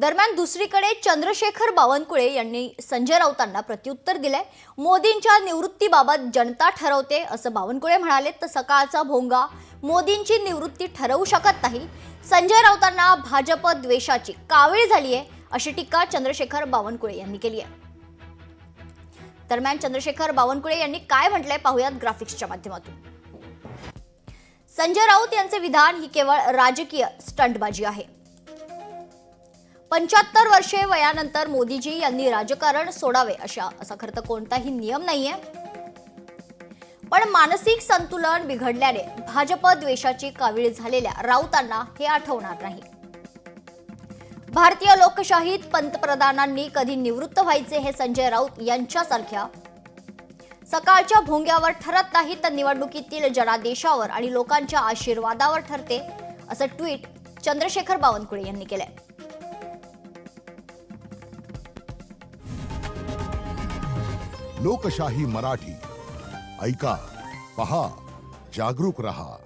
दरम्यान दुसरीकडे चंद्रशेखर बावनकुळे यांनी संजय राऊतांना प्रत्युत्तर दिलंय। मोदींच्या निवृत्तीबाबत जनता ठरवते असं बावनकुळे म्हणाले। तर सकाळचा भोंगा मोदींची निवृत्ती ठरवू शकत नाही, संजय राऊतांना भाजप द्वेषाची कावीळ झाली आहे अशी टीका चंद्रशेखर बावनकुळे यांनी केली आहे। दरम्यान चंद्रशेखर बावनकुळे यांनी काय म्हटलंय पाहूयात ग्राफिक्सच्या माध्यमातून। संजय राऊत यांचे विधान ही केवळ राजकीय स्टंटबाजी आहे। 75 वर्षे वयानंतर मोदीजी यांनी राजकारण सोडावे असा खरं तर कोणताही नियम नाहीये, पण मानसिक संतुलन बिघडल्याने भाजप द्वेषाची कावीळ झालेल्या राऊतांना हे आठवणार नाही। भारतीय लोकशाहीत पंतप्रधानांनी कधी निवृत्त व्हायचे हे संजय राऊत यांच्यासारख्या सकाळच्या भोंग्यावर ठरत नाही, तर निवडणुकीतील जनादेशावर आणि लोकांच्या आशीर्वादावर ठरते असं ट्विट चंद्रशेखर बावनकुळे यांनी केलंय। लोकशाही मराठी ऐका, पहा, जागरूक रहा।